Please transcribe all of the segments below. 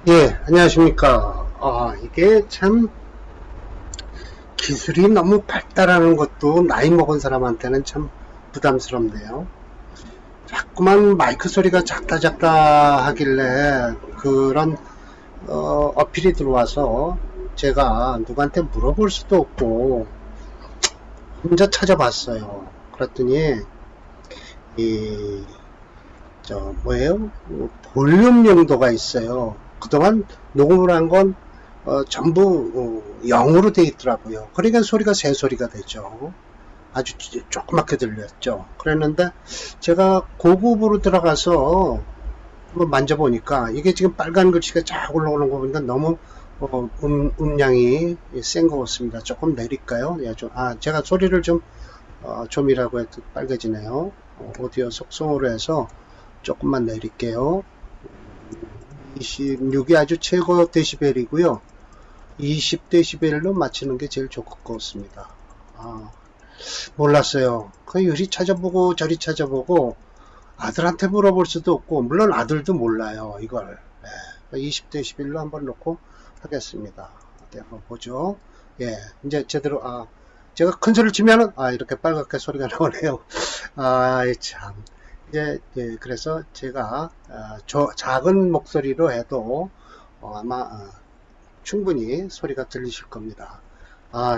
예, 안녕하십니까. 이게 참 기술이 너무 발달하는 것도 나이 먹은 사람한테는 참 부담스럽네요. 자꾸만 마이크 소리가 작다 작다 하길래 그런 어필이 들어와서 제가 누구한테 물어볼 수도 없고 혼자 찾아봤어요. 그랬더니 이 뭐예요? 볼륨 용도가 있어요. 그동안 녹음을 한 건 전부 0으로 돼 있더라고요. 그러니까 소리가 새 소리가 되죠. 아주 조그맣게 들렸죠. 그랬는데 제가 고급으로 들어가서 한번 만져보니까 이게 지금 빨간 글씨가 쫙 올라오는 거 보니까 너무 음량이 센 것 같습니다. 조금 내릴까요? 예, 제가 소리를 좀이라고 해도 빨개지네요. 오디오 속성으로 해서 조금만 내릴게요. 26이 아주 최고 데시벨이고요. 20데시벨로 맞추는 게 제일 좋을 것 같습니다. 몰랐어요. 그 요리 찾아보고 저리 찾아보고 아들한테 물어볼 수도 없고 물론 아들도 몰라요 이걸. 20데시벨로 한번 놓고 하겠습니다. 어디 한번 보죠. 예, 이제 제대로 제가 큰 소리를 치면은 이렇게 빨갛게 소리가 나오네요. 참. 이제 그래서 제가 작은 목소리로 해도 아마 충분히 소리가 들리실 겁니다.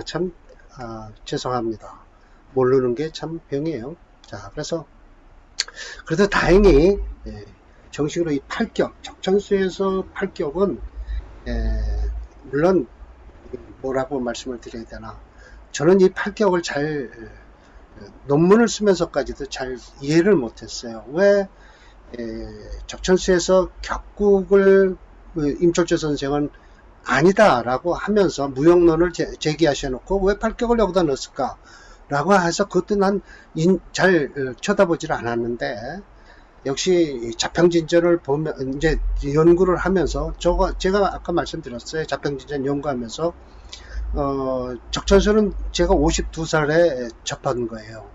참 죄송합니다. 모르는 게 참 병이에요. 자, 그래서 그래도 다행히 정식으로 이 팔격 적천수에서 팔격은 물론 뭐라고 말씀을 드려야 되나, 저는 이 팔격을 잘 논문을 쓰면서까지도 잘 이해를 못했어요. 왜 적천수에서 격국을 임철조 선생은 아니다라고 하면서 무용론을 제기하셔놓고 왜 팔격을 여기다 넣었을까? 라고 해서 그것도 난 잘 쳐다보질 않았는데, 역시 자평진전을 보면 이제 연구를 하면서 제가 아까 말씀드렸어요. 자평진전 연구하면서 적천수는 제가 52살에 접한 거예요.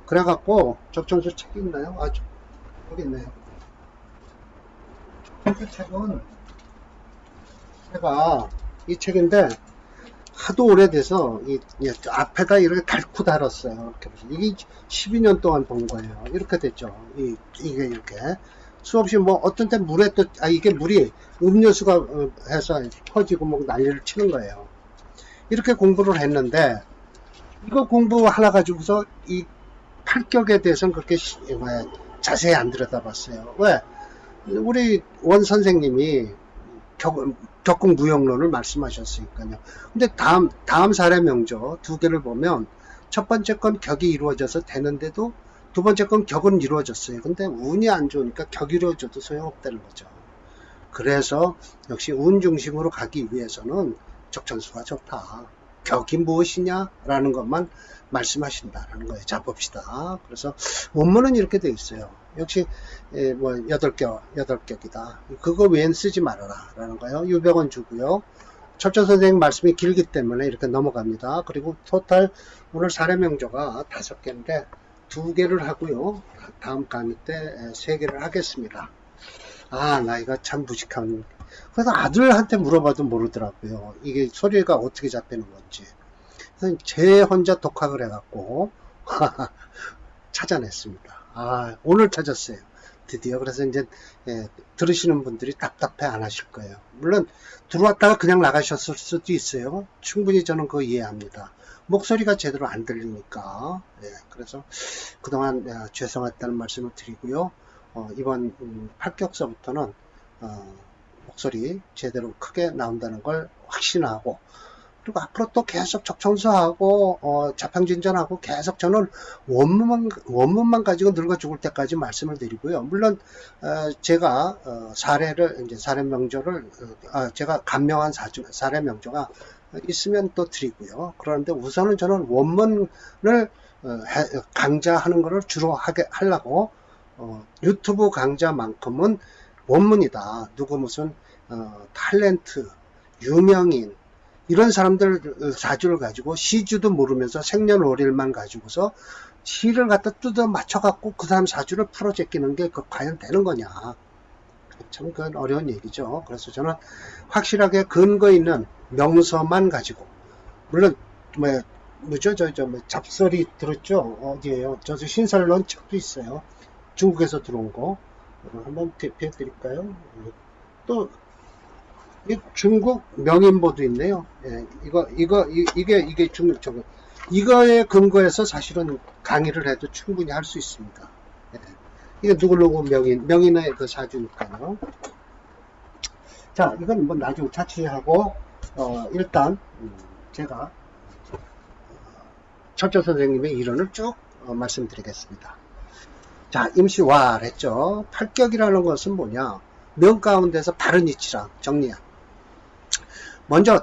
그래갖고 적천수 책이 있나요? 여기 있네요. 적천수 책은 제가 이 책인데 하도 오래돼서 앞에다 이렇게 달고 달았어요. 이게 12년 동안 본 거예요. 이렇게 됐죠. 이게 이렇게 수없이 뭐 어떤 때 물에 또 이게 물이 음료수가 해서 퍼지고 뭐 난리를 치는 거예요. 이렇게 공부를 했는데 이거 공부 하나 가지고서 이 팔격에 대해서는 그렇게 자세히 안 들여다봤어요. 왜? 우리 원 선생님이 격국 무용론을 말씀하셨으니까요. 근데 다음 사례 명조 두 개를 보면 첫 번째 건 격이 이루어져서 되는데도 두 번째 건 격은 이루어졌어요. 근데 운이 안 좋으니까 격이 이루어져도 소용없다는 거죠. 그래서 역시 운 중심으로 가기 위해서는 적천수가 좋다. 격이 무엇이냐라는 것만 말씀하신다라는 거예요. 자, 봅시다. 그래서 원문은 이렇게 되어 있어요. 역시 뭐 8격이다. 그거 외엔 쓰지 말아라 라는 거예요. 유병원 주고요. 철저 선생님 말씀이 길기 때문에 이렇게 넘어갑니다. 그리고 토탈 오늘 사례 명조가 5개인데 2개를 하고요. 다음 강의 때 3개를 하겠습니다. 나이가 참 무식한. 그래서 아들한테 물어봐도 모르더라고요. 이게 소리가 어떻게 잡히는 건지. 그래서 제 혼자 독학을 해갖고 찾아냈습니다. 오늘 찾았어요. 드디어. 그래서 이제 들으시는 분들이 답답해 안 하실 거예요. 물론 들어왔다가 그냥 나가셨을 수도 있어요. 충분히 저는 그거 이해합니다. 목소리가 제대로 안 들리니까. 그래서 그동안 죄송했다는 말씀을 드리고요. 이번 8격서부터는 목소리 제대로 크게 나온다는 걸 확신하고, 그리고 앞으로 또 계속 적청소하고 자평진전하고 계속 저는 원문만 가지고 늙어 죽을 때까지 말씀을 드리고요. 물론 제가 사례 명조를 제가 감명한 사례 명조가 있으면 또 드리고요. 그런데 우선은 저는 원문을 강좌하는 것을 주로 하려고 유튜브 강좌만큼은 원문이다. 누구 무슨 탤런트, 유명인 이런 사람들 사주를 가지고 시주도 모르면서 생년월일만 가지고서 시를 갖다 뜯어 맞춰갖고 그 사람 사주를 풀어 제끼는 게 과연 되는 거냐. 참 그건 어려운 얘기죠. 그래서 저는 확실하게 근거 있는 명서만 가지고, 물론 뭐죠? 뭐 잡설이 들었죠? 어디에요? 저 신설론 책도 있어요. 중국에서 들어온 거. 한번 대표해 드릴까요? 또 중국 명인보도 있네요. 예, 이게 중국 저거. 이거에 근거해서 사실은 강의를 해도 충분히 할 수 있습니다. 예. 이게 누구누구 명인의 그 사주니까요. 자, 이건 뭐 나중에 차치하고, 일단, 제가, 철저 선생님의 이론을 쭉 말씀드리겠습니다. 자, 임시왈 했죠. 팔격이라는 것은 뭐냐? 명 가운데서 바른 이치랑 정리야. 먼저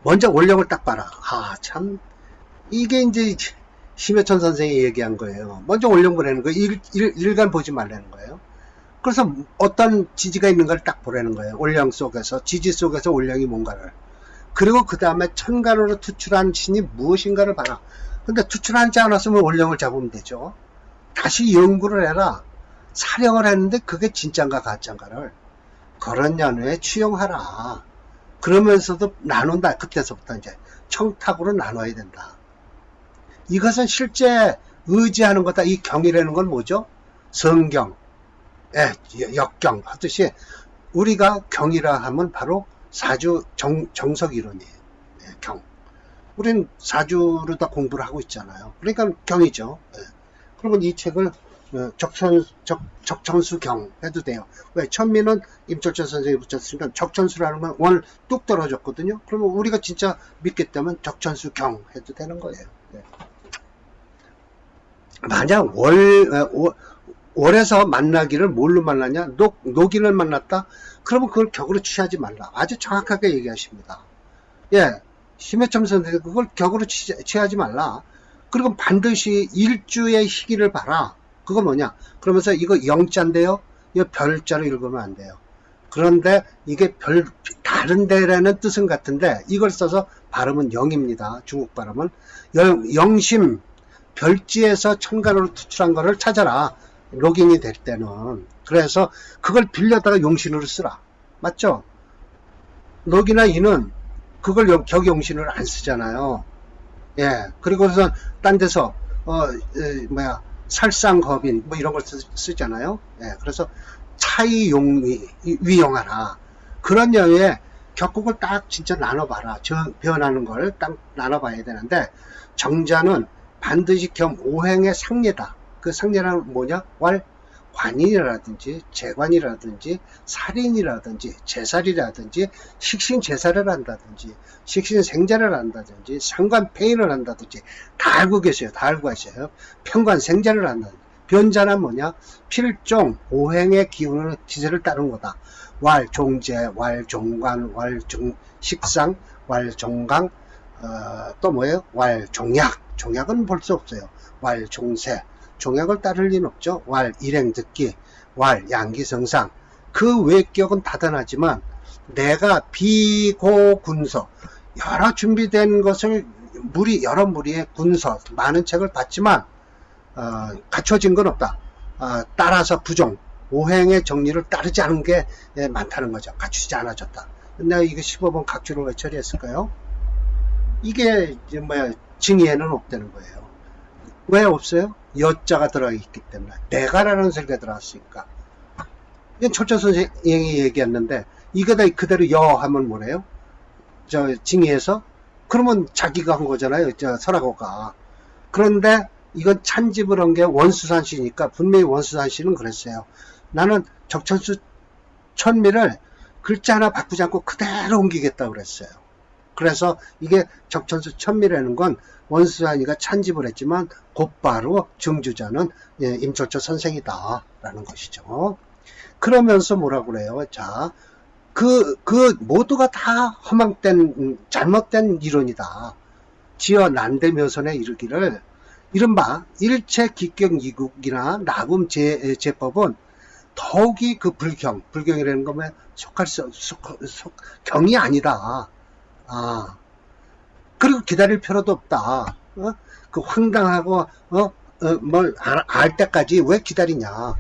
먼저 원령을 딱 봐라. 아, 참, 이게 이제 심해천 선생이 얘기한 거예요. 먼저 원령 보라는 거, 일간 보지 말라는 거예요. 그래서 어떤 지지가 있는가를 딱 보라는 거예요. 원령 속에서, 지지 속에서 원령이 뭔가를. 그리고 그 다음에 천간으로 투출한 신이 무엇인가를 봐라. 근데 투출하지 않았으면 원령을 잡으면 되죠. 다시 연구를 해라. 사령을 했는데 그게 진짠가 가짠가를 그런 연후에 취용하라. 그러면서도 나눈다. 그때서부터 이제 청탁으로 나눠야 된다. 이것은 실제 의지하는 거다. 이 경이라는 건 뭐죠? 성경, 역경 하듯이 우리가 경이라 하면 바로 사주 정석 이론이에요. 경. 우린 사주로 다 공부를 하고 있잖아요. 그러니까 경이죠. 그러면 이 책을 적천수경 해도 돼요. 왜? 천미는 임철천 선생님이 붙였으니까 적천수라는 건 월 뚝 떨어졌거든요. 그러면 우리가 진짜 믿겠다면 적천수경 해도 되는 거예요. 네. 만약 월에서 만나기를 뭘로 만났냐? 녹인을 만났다? 그러면 그걸 격으로 취하지 말라. 아주 정확하게 얘기하십니다. 예. 심해천 선생님 그걸 격으로 취하지 말라. 그리고 반드시 일주의 시기를 봐라. 그거 뭐냐? 그러면서 이거 영자인데요. 이거 별자로 읽으면 안 돼요. 그런데 이게 다른 데라는 뜻은 같은데 이걸 써서 발음은 영입니다. 중국 발음은. 영심, 별지에서 천간으로 투출한 거를 찾아라. 로깅이 될 때는. 그래서 그걸 빌려다가 용신으로 쓰라. 맞죠? 녹이나 이는 그걸 격용신으로 안 쓰잖아요. 예. 그리고선 딴 데서 살상겁인 뭐 이런 걸 쓰잖아요. 예. 그래서 차이 위용하라. 그런 류의 격국을 딱 진짜 나눠봐라. 변하는 걸 딱 나눠봐야 되는데 정자는 반드시 겸 오행의 상례다. 그 상례란 뭐냐? 관인이라든지 재관이라든지 살인이라든지 제살이라든지 식신제살을 한다든지 식신생자를 한다든지 상관폐인을 한다든지 다 알고 계세요. 다 알고 계세요. 편관생자를 한다든지 변자는 뭐냐? 필종 오행의 기운을 기세를 따른 거다. 왈종제 왈종관 왈식상 왈종강 또 뭐예요? 왈종약 종약은 볼 수 없어요. 왈종세 종약을 따를 리는 없죠. 왈 일행듣기, 왈 양기성상. 그 외격은 다단하지만 내가 비고군서 여러 준비된 것을 여러 무리의 군서 많은 책을 봤지만 갖춰진 건 없다. 따라서 부종 오행의 정리를 따르지 않은 게 많다는 거죠. 갖추지 않아졌다. 내가 이거 15번 각주를 왜 처리했을까요? 이게 증의에는 없다는 거예요. 왜 없어요? 여자가 들어있기 때문에 내가라는 소리가 들어왔으니까. 이건 철저 선생님이 얘기했는데 이거 다 그대로 여 하면 뭐래요? 징의에서 그러면 자기가 한 거잖아요. 설하고가. 그런데 이건 찬집을 한 게 원수산시니까 분명히 원수산시는 그랬어요. 나는 적천수 천미를 글자 하나 바꾸지 않고 그대로 옮기겠다고 그랬어요. 그래서 이게 적천수 천미라는 건 원수산이가 찬집을 했지만 곧바로 증주자는 임철초 선생이다 라는 것이죠. 그러면서 뭐라고 그래요? 자, 그 모두가 다 허망된 잘못된 이론이다. 지어 난대묘선에 이르기를 이른바 일체 기경이국이나 나금 제법은 더욱이 그 불경이라는 것에 속할 경이 아니다. 그리고 기다릴 필요도 없다. 그 황당하고 뭘 알 때까지 왜 기다리냐.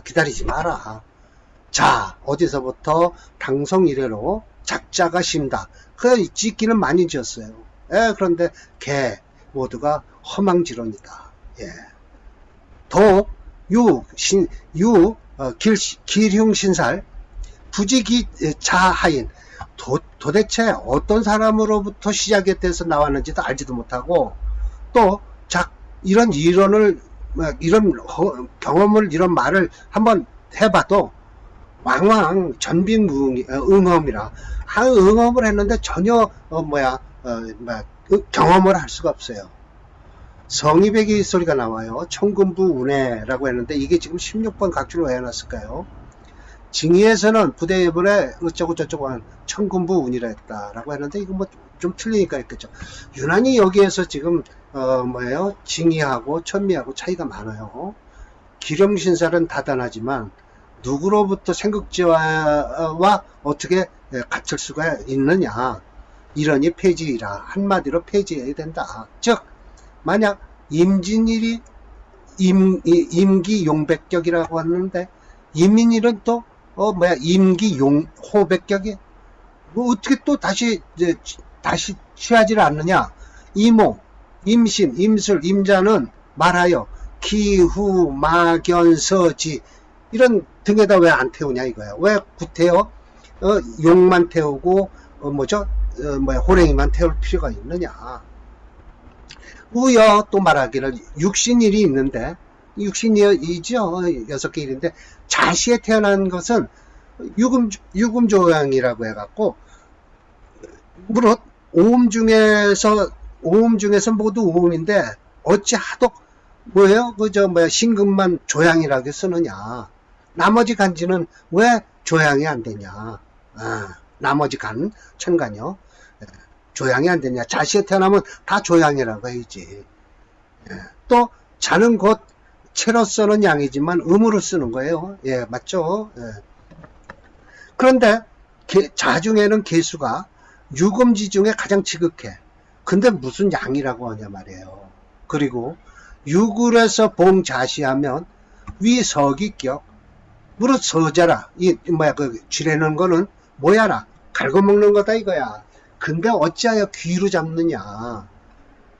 기다리지 마라. 자, 어디서부터 당성 이래로 작자가 심다. 그 짓기는 많이 지었어요. 예, 그런데 개 모두가 허망지론이다. 예. 도, 길흉신살, 부지기자하인. 도대체 어떤 사람으로부터 시작이 돼서 나왔는지도 알지도 못하고, 또, 이런 이론을, 이런 경험을, 이런 말을 한번 해봐도, 왕왕 전빙응험이라. 응험을 했는데 전혀, 경험을 할 수가 없어요. 성의백이 소리가 나와요. 청군부 운해라고 했는데 이게 지금 16번 각주로 해놨을까요? 징의에서는 부대예불에 어쩌고 저쩌고 한 청군부 운이라 했다라고 했는데 이거 뭐 좀 틀리니까 했겠죠. 유난히 여기에서 지금 징의하고 천미하고 차이가 많아요. 기령신살은 다단하지만 누구로부터 생극지와 어떻게 갖출 수가 있느냐. 이러니 폐지이라. 한마디로 폐지해야 된다. 즉 만약 임진일이 임기 용백격이라고 하는데 임민일은 또 임기 호백격이 뭐 어떻게 또 다시 취하지를 않느냐. 이모, 임신, 임술, 임자는 말하여 기후, 막연, 서지 이런 등에다 왜 안 태우냐 이거야. 왜 구태여 용만 태우고 호랭이만 태울 필요가 있느냐. 우여 또 말하기를 육신일이 있는데 육신이죠. 6개 일인데 자시에 태어난 것은 유금조양이라고 해갖고 물론 오음 중에서 모두 오음인데 어찌 하도 신금만 조양이라고 쓰느냐. 나머지 간지는 왜 조양이 안 되냐. 나머지 간 천간요. 조양이 안 되냐. 자시에 태어나면 다 조양이라고 해야지. 또 자는 곧 채로 쓰는 양이지만 음으로 쓰는 거예요. 예, 맞죠? 예. 그런데 자중에는 개수가 유금지 중에 가장 지극해. 근데 무슨 양이라고 하냐 말이에요. 그리고 유굴에서 봉자시하면 위서기격 무릇 서자라. 쥐래는 거는 뭐야라. 갈고먹는 거다 이거야. 근데 어찌하여 귀로 잡느냐.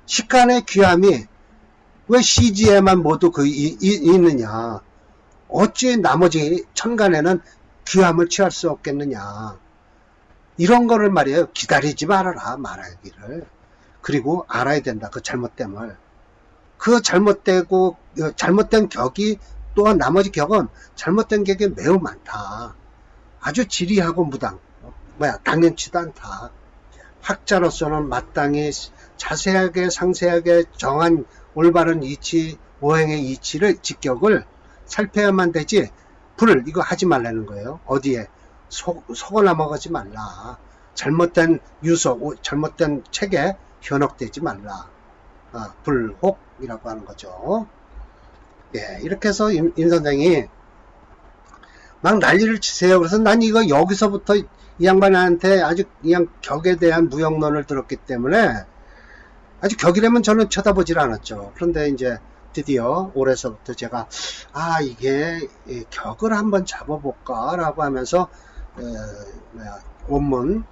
식간의 귀함이 왜 시지에만 모두 있느냐. 어찌 나머지 천간에는 귀함을 취할 수 없겠느냐. 이런 거를 말이에요. 기다리지 말아라 말하기를. 그리고 알아야 된다. 그 잘못됨을. 그 잘못된 격이 또한 나머지 격은 잘못된 격이 매우 많다. 아주 지리하고 무당. 당연치도 않다. 학자로서는 마땅히 자세하게 상세하게 정한 올바른 이치, 오행의 이치를 직격을 살펴야만 되지. 이거 하지 말라는 거예요. 어디에 속을 넘어가지 말라. 잘못된 유서, 잘못된 책에 현혹되지 말라. 불혹이라고 하는 거죠. 예, 이렇게 해서 임 선생이 막 난리를 치세요. 그래서 난 이거 여기서부터 이 양반한테 아주 그냥 격에 대한 무역론을 들었기 때문에 아주 격이라면 저는 쳐다보질 않았죠. 그런데 이제 드디어 올해서부터 제가 이게 격을 한번 잡아볼까 라고 하면서 원문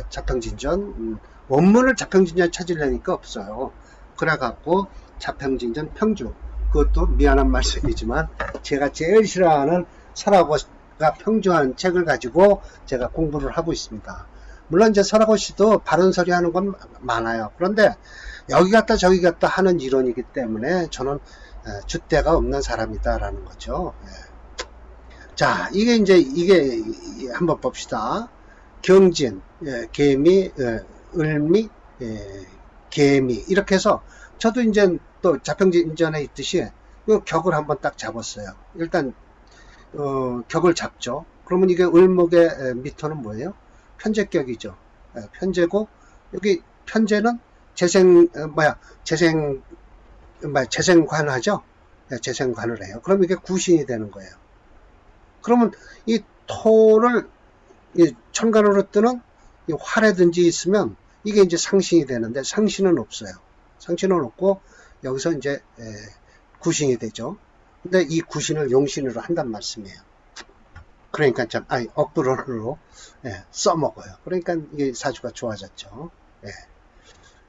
자평진전 원문을 자평진전 찾으려니까 없어요. 그래갖고 자평진전 평주, 그것도 미안한 말씀이지만 제가 제일 싫어하는 설하고가 평주한 책을 가지고 제가 공부를 하고 있습니다. 물론 이제 설하고 씨도 바른 소리 하는 건 많아요. 그런데 여기 갔다 저기 갔다 하는 이론이기 때문에 저는 줏대가 없는 사람이다라는 거죠. 자, 이게 한번 봅시다. 경진, 개미, 을미, 개미 이렇게 해서 저도 이제 또 자평진전에 있듯이 이 격을 한번 딱 잡았어요. 일단 격을 잡죠. 그러면 이게 을목의 미터는 뭐예요? 편제격이죠. 편제고 여기 편제는 재생관하죠. 재생관을 해요. 그럼 이게 구신이 되는 거예요. 그러면 이 토를 천간으로 뜨는 이 화라든지 있으면 이게 이제 상신이 되는데 상신은 없어요. 상신은 없고 여기서 이제 구신이 되죠. 근데 이 구신을 용신으로 한단 말씀이에요. 그러니까 억부론으로 써먹어요. 그러니까 이게 사주가 좋아졌죠.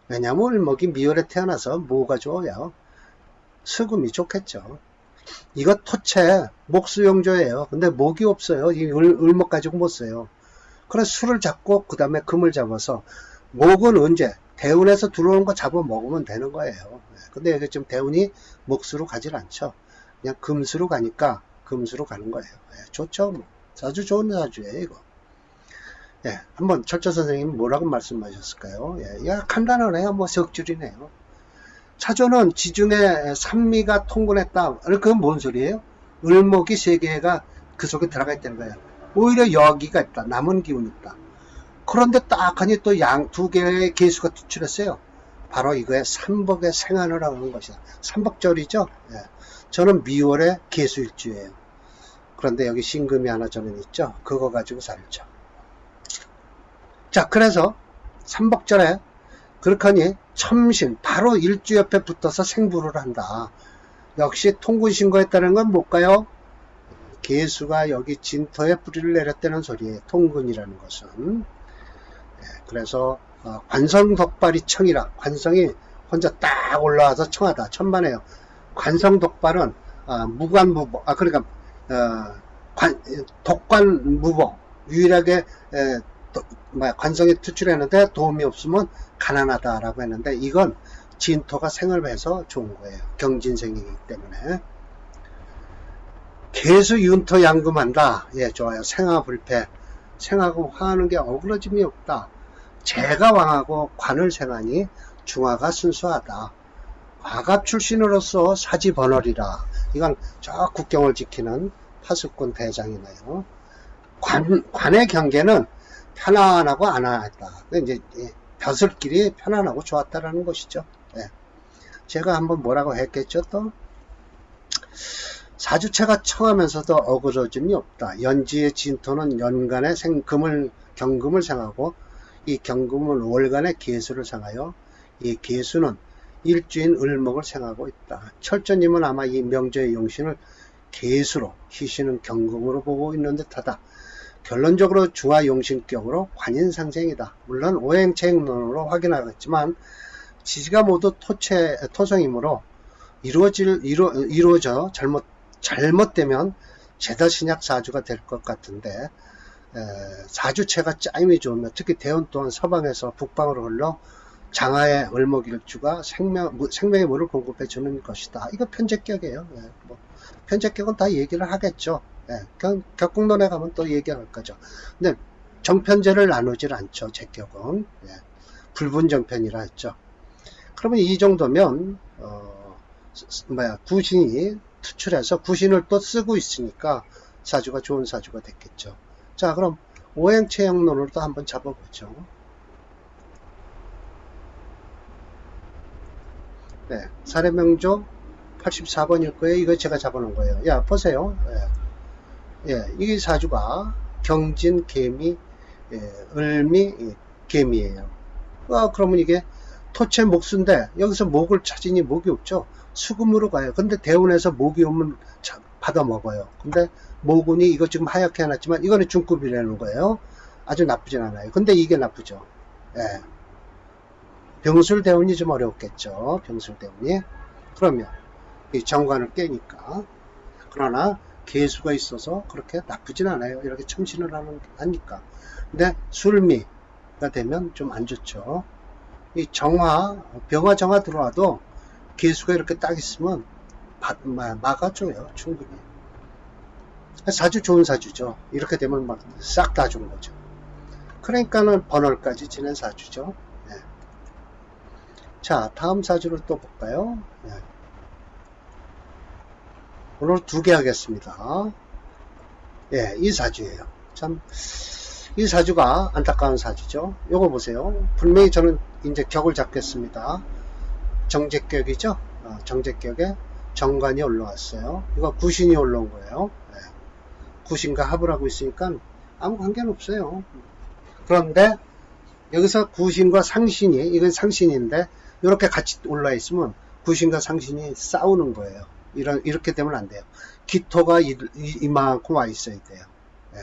왜냐면 을목이 미월에 태어나서 뭐가 좋아요? 수금이 좋겠죠. 이거 토채 목수용조예요. 근데 목이 없어요. 이 을목 가지고 못 써요. 그래서 수를 잡고 그 다음에 금을 잡아서, 목은 언제 대운에서 들어오는 거 잡아 먹으면 되는 거예요. 근데 여기 지금 대운이 목수로 가질 않죠. 그냥 금수로 가니까 금수로 가는 거예요. 좋죠. 뭐. 아주 좋은 사주예요, 이거. 한번 철저 선생님 뭐라고 말씀하셨을까요? 야, 간단하네요. 뭐 석줄이네요. 차조는 지중해 산미가 통근했다. 그건 뭔 소리예요? 을목이 세 개가 그 속에 들어가 있다는 거예요. 오히려 여기가 있다. 남은 기운이 있다. 그런데 딱 하니 또 두 개의 개수가 투출했어요. 바로 이거에 삼복의 생한을 하는 것이다. 삼복절이죠. 저는 미월의 개수일주예요. 그런데 여기 신금이 하나 저는 있죠. 그거 가지고 살죠. 자, 그래서 삼복절에 그렇거니 첨신 바로 일주 옆에 붙어서 생부를 한다. 역시 통근신고했다는 건 뭘까요? 개수가 여기 진토에 뿌리를 내렸다는 소리예요. 통근이라는 것은. 그래서 관성덕발이 청이라. 관성이 혼자 딱 올라와서 청하다. 천만에요. 관성덕발은 무관무복. 그러니까 독관무복. 유일하게 관성이 투출했는데 도움이 없으면 가난하다라고 했는데, 이건 진토가 생을 해서 좋은 거예요. 경진생이기 때문에. 개수 윤토 양금한다. 좋아요. 생화불패. 생하고 화하는 게 어그러짐이 없다. 재가 왕하고 관을 생하니 중화가 순수하다. 과갑 출신으로서 사지번월이라. 이건 저 국경을 지키는 파수꾼 대장이네요. 관의 경계는 편안하고 안하다. 이제 벼슬길이 편안하고 좋았다라는 것이죠. 제가 한번 뭐라고 했겠죠. 또 사주체가 청하면서도 어그러짐이 없다. 연지의 진토는 연간의 경금을 생하고, 이 경금은 월간의 개수를 생하여 이 개수는 일주인 을목을 생하고 있다. 철저님은 아마 이 명제의 용신을 개수로, 희신은 경금으로 보고 있는 듯하다. 결론적으로 중화용신격으로 관인상생이다. 물론 오행체행론으로 확인하겠지만 지지가 모두 토성이므로 이루어져 잘못되면 제다신약 사주가 될 것 같은데, 사주체가 짜임이 좋으면, 특히 대운 또한 서방에서 북방으로 흘러 장하의 을목일주가 생명의 물을 공급해 주는 것이다. 이거 편제격이에요. 편제격은 다 얘기를 하겠죠. 격국론에 가면 또 얘기할 거죠. 근데 정편제를 나누질 않죠. 제격은. 불분정편이라 했죠. 그러면 이 정도면 구신이 투출해서 구신을 또 쓰고 있으니까 사주가 좋은 사주가 됐겠죠. 자, 그럼 오행체형론으로 또 한번 잡아보죠. 사례명조 84번일 거예요. 이거 제가 잡아놓은 거예요. 야, 보세요. 이게 사주가 경진, 개미, 을미, 개미예요. 그러면 이게 토채 목수인데 여기서 목을 찾으니 목이 없죠. 수금으로 가요. 근데 대운에서 목이 오면 받아 먹어요. 근데 모군이 이거 지금 하얗게 해놨지만 이거는 중급이라는 거예요. 아주 나쁘진 않아요. 근데 이게 나쁘죠. 병술대운이 좀 어렵겠죠. 병술대운이. 그러면 이 정관을 깨니까. 그러나 개수가 있어서 그렇게 나쁘진 않아요. 이렇게 첨신을 하니까. 근데 술미가 되면 좀 안 좋죠. 이 병화 정화 들어와도 개수가 이렇게 딱 있으면 막아줘요. 충분히. 사주 좋은 사주죠. 이렇게 되면 막 싹 다 좋은 거죠. 그러니까는 번월까지 지낸 사주죠. 자, 다음 사주를 또 볼까요? 오늘 2개 하겠습니다. 이 사주예요. 참, 이 사주가 안타까운 사주죠. 요거 보세요. 분명히 저는 이제 격을 잡겠습니다. 정제격이죠. 정제격에 정관이 올라왔어요. 이거 구신이 올라온 거예요. 구신과 합을 하고 있으니까 아무 관계는 없어요. 그런데 여기서 구신과 상신이, 이건 상신인데 이렇게 같이 올라 있으면 구신과 상신이 싸우는 거예요. 이렇게 되면 안 돼요. 기토가 이만큼 와 있어야 돼요. 예.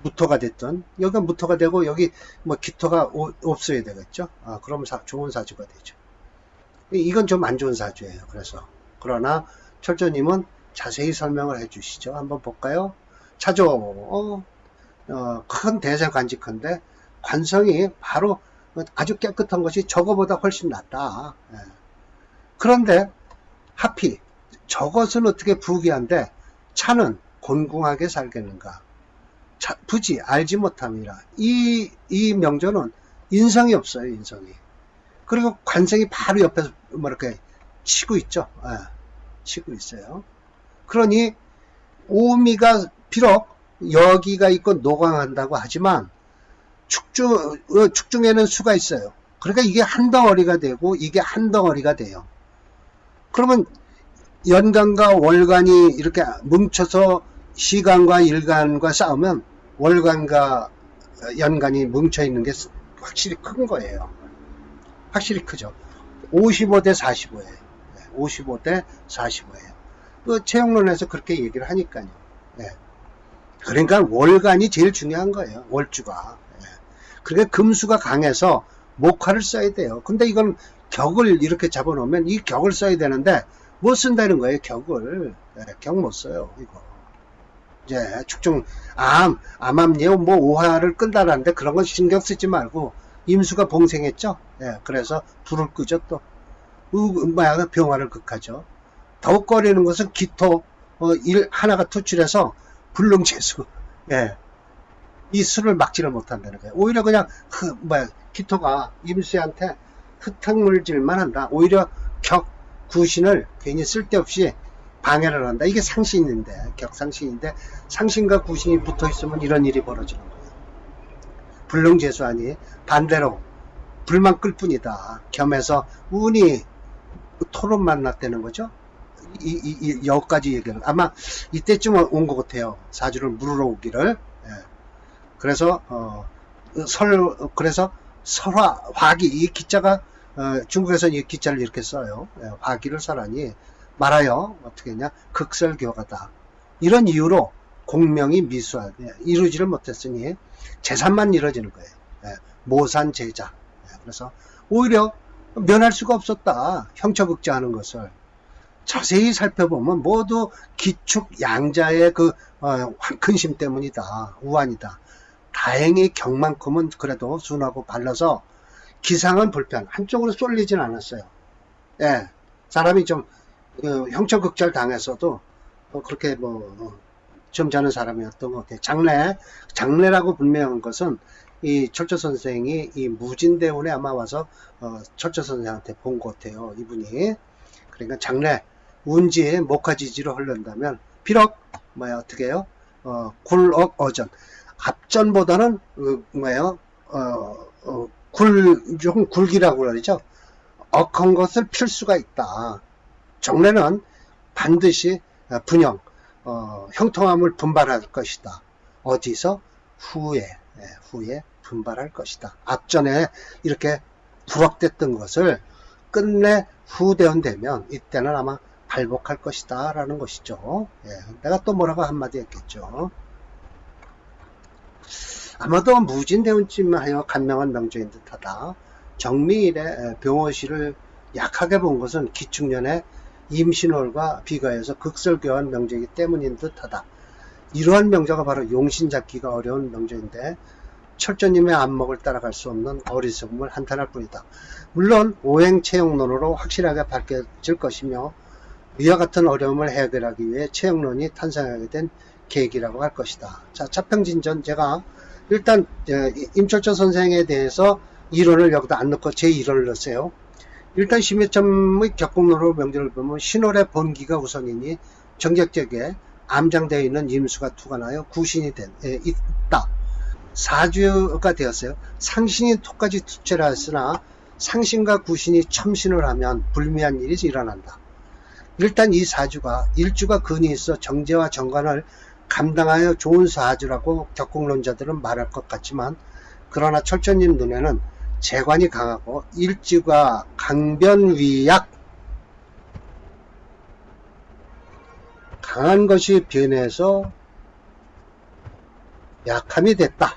무토가 됐든, 여기가 무토가 되고, 여기 뭐 기토가 없어야 되겠죠. 그럼 좋은 사주가 되죠. 이건 좀 안 좋은 사주예요. 그러나, 철저님은 자세히 설명을 해 주시죠. 한번 볼까요? 차조, 큰 대세관직한데, 관성이 바로 아주 깨끗한 것이 저거보다 훨씬 낫다. 예. 그런데, 하필, 저것은 어떻게 부귀한데, 차는 곤궁하게 살겠는가? 부지 알지 못함이라. 이 명조는 인성이 없어요, 인성이. 그리고 관성이 바로 옆에서 뭐 이렇게 치고 있죠. 예, 치고 있어요. 그러니 오미가 비록 여기가 있고 노강한다고 하지만 축중에는 수가 있어요. 그러니까 이게 한 덩어리가 되고 이게 한 덩어리가 돼요. 그러면 연간과 월간이 이렇게 뭉쳐서 시간과 일간과 싸우면 월간과 연간이 뭉쳐있는 게 확실히 큰 거예요. 확실히 크죠. 55대 45예요. 55대 45예요. 그 채용론에서 그렇게 얘기를 하니까요. 예. 그러니까 월간이 제일 중요한 거예요. 월주가. 예. 그러니까 금수가 강해서 목화를 써야 돼요. 근데 이건 격을 이렇게 잡아놓으면 이 격을 써야 되는데 못 쓴다는 거예요. 격을. 예. 격 못 써요. 이거. 이제 축중 암암예우 뭐 오화를 끈다라는데 그런 건 신경 쓰지 말고 임수가 봉생했죠. 예. 그래서 불을 끄죠 또. 병화를 극하죠. 더욱 꺼리는 것은 기토 하나가 투출해서 불능재수. 예. 이 수를 막지를 못한다는 거예요. 오히려 그냥 기토가 임수한테 흙탕물질만 한다. 오히려 구신을 괜히 쓸데없이 방해를 한다. 이게 상신인데, 격상신인데 상신과 구신이 붙어 있으면 이런 일이 벌어지는 거예요. 불능재수하니 반대로 불만 끌 뿐이다. 겸해서 운이 토론 만났다는 거죠. 여기까지 얘기는 아마 이때쯤 온 것 같아요. 사주를 물으러 오기를. 예. 그래서 그래서 설화 화기 이 기자가 중국에서는 이 기자를 이렇게 써요. 예. 화기를 설하니 말하여 어떻게 했냐 극설교가다. 이런 이유로 공명이 미수하게 이루지를 못했으니 재산만 이루어지는 거예요. 예. 모산 제자. 예. 그래서 오히려 면할 수가 없었다. 형처극자하는 것을 자세히 살펴보면 모두 기축 양자의 근심 때문이다. 우환이다. 다행히 격만큼은 그래도 순하고 발라서 기상은 불편. 한쪽으로 쏠리진 않았어요. 예, 사람이 좀 형처극자를 당했어도 그렇게 점잖은 사람이었던 것 같아요. 장래라고 분명한 것은 이 철저 선생이 이 무진대운에 아마 와서 철저 선생한테 본 것 같아요. 이분이. 그러니까 장래 운지에 목화지지로 흐른다면 비록 어떻게 해요? 굴억 어전 앞전보다는 좀 굴기라고 그러죠. 억한 것을 필 수가 있다. 정래는 반드시 분영 형통함을 분발할 것이다. 어디서? 후에 분발할 것이다. 앞전에 이렇게 부럭댔던 것을 끝내 후대원 되면 이때는 아마 발복할 것이다 라는 것이죠. 예, 내가 또 뭐라고 한마디 했겠죠. 아마도 무진대운쯤 하여 간명한 명조인 듯하다. 정미일의 병호시를 약하게 본 것은 기축년의 임신월과 비가해서 극설교한 명조이기 때문인 듯하다. 이러한 명조가 바로 용신 잡기가 어려운 명조인데 철저님의 안목을 따라갈 수 없는 어리석음을 한탄할 뿐이다. 물론 오행체형론으로 확실하게 밝혀질 것이며 위와 같은 어려움을 해결하기 위해 체형론이 탄생하게 된 계기라고 할 것이다. 자, 차평진전 제가 일단 임철조 선생에 대해서 이론을 여기다 안 넣고 제 이론을 넣었어요. 일단 심해점의 격공론으로 명제를 보면 신월의 본기가 우선이니 정격적에 암장되어 있는 임수가 투관하여 구신이 있다. 사주가 되었어요. 상신이 토까지 투체를 했으나 상신과 구신이 첨신을 하면 불미한 일이 일어난다. 일단 이 사주가 일주가 근이 있어 정제와 정관을 감당하여 좋은 사주라고 격공론자들은 말할 것 같지만 그러나 철저님 눈에는 재관이 강하고 일주가 강변위약 강한 것이 변해서 약함이 됐다.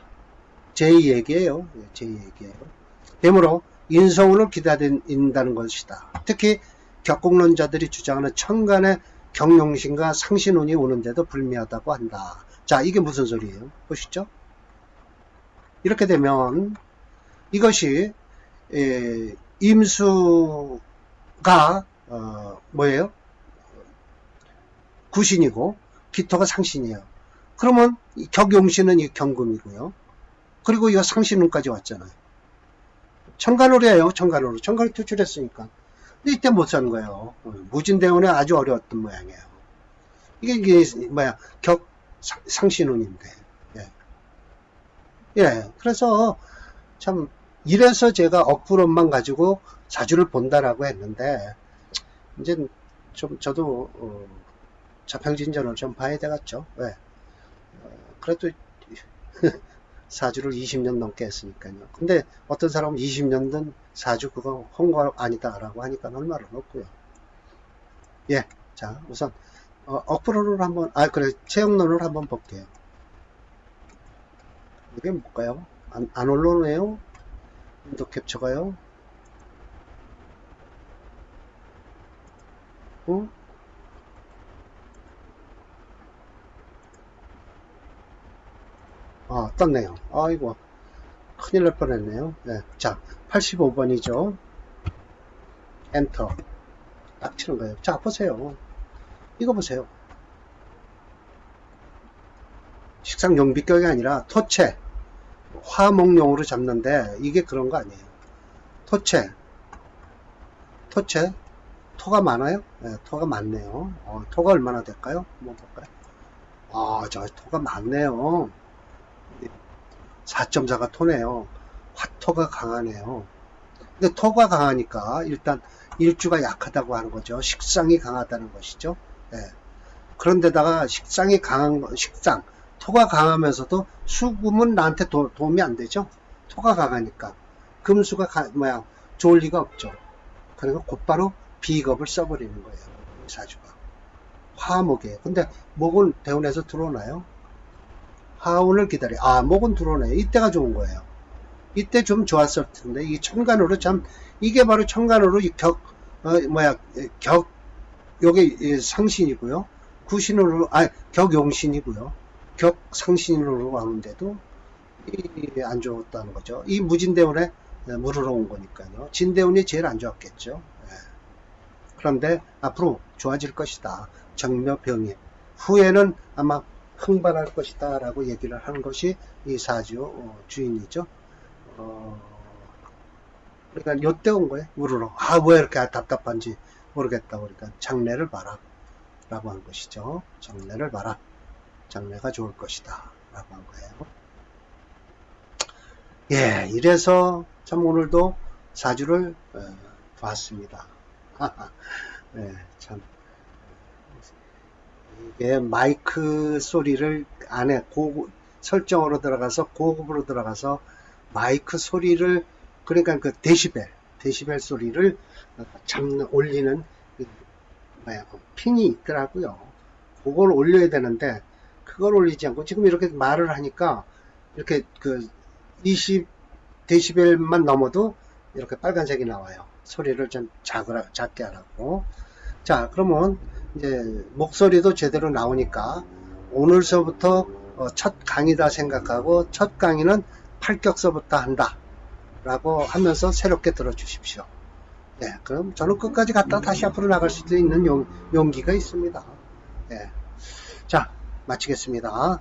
제 얘기예요. 제 얘기예요. 되므로 인성운을 기다린다는 것이다. 특히 격공론자들이 주장하는 천간의 경용신과 상신운이 오는데도 불미하다고 한다. 자, 이게 무슨 소리예요? 보시죠. 이렇게 되면 이것이 임수가 뭐예요? 구신이고 기토가 상신이에요. 그러면 격용신은 이 경금이고요. 그리고 이거 상신운까지 왔잖아요. 천간으로예요. 천간으로. 천간을 투출했으니까. 근데 이때 못 사는 거예요. 무진대운에 아주 어려웠던 모양이에요. 이게 뭐야? 상신운인데. 예. 예. 그래서 참 이래서 제가 억부론만 가지고 사주를 본다라고 했는데 이제 좀 저도 자평진전을 좀 봐야 되겠죠. 왜? 그래도 사주를 20년 넘게 했으니까요. 근데 어떤 사람은 20년 된 사주 그거 홍거 아니다라고 하니까 할 말은 없고요. 예, 자 우선 억프로를 한번 그래 체형론을 한번 볼게요. 이게 뭘까요? 안 올라오네요. 윈도 캡처가요. 떴네요. 아이고 큰일 날 뻔했네요. 네. 자 85번이죠. 엔터 딱 치는 거예요. 자 보세요. 이거 보세요. 식상 용비격이 아니라 토체 화목용으로 잡는데 이게 그런 거 아니에요. 토체 토가 많아요? 네, 토가 많네요. 토가 얼마나 될까요? 한번 볼까요? 저 토가 많네요. 4.4가 토네요. 화토가 강하네요. 근데 토가 강하니까 일단 일주가 약하다고 하는 거죠. 식상이 강하다는 것이죠. 네. 그런데다가 식상이 강한 토가 강하면서도 수금은 나한테 도움이 안 되죠. 토가 강하니까 금수가 좋을 리가 없죠. 그리고 곧바로 비겁을 써버리는 거예요. 사주가 화목이에요. 근데 목은 대운에서 들어오나요? 하운을 기다려. 목은 들어오네요. 이때가 좋은 거예요. 이때 좀 좋았을 텐데 이 천간으로 참 이게 바로 천간으로 요게 상신이고요. 구신으로 격용신이고요. 격상신으로 가는데도 안 좋았다는 거죠. 이 무진대운에 물으러 온 거니까요. 진대운이 제일 안 좋았겠죠. 그런데 앞으로 좋아질 것이다. 정묘병임. 후에는 아마 흥발할 것이다 라고 얘기를 하는 것이 이 사주 주인이죠. 그러니까 요때 온 거예요. 물으러. 왜 이렇게 답답한지 모르겠다. 그러니까 장래를 봐라 라고 한 것이죠. 장래를 봐라. 장래가 좋을 것이다 라고 한 거예요. 예, 이래서 참 오늘도 사주를 봤습니다. 네, 참 이게 마이크 소리를 안에 설정으로 들어가서 고급으로 들어가서 마이크 소리를 그러니까 그 데시벨 소리를 올리는 핀이 있더라고요. 그걸 올려야 되는데 그걸 올리지 않고 지금 이렇게 말을 하니까 이렇게 20 데시벨만 넘어도 이렇게 빨간색이 나와요. 소리를 좀 작게 하라고. 자, 그러면 이제 목소리도 제대로 나오니까 오늘서부터 첫 강의다 생각하고 첫 강의는 팔격서부터 한다 라고 하면서 새롭게 들어주십시오. 네, 그럼 저는 끝까지 갔다 다시 앞으로 나갈 수도 있는 용기가 있습니다. 네. 자, 마치겠습니다.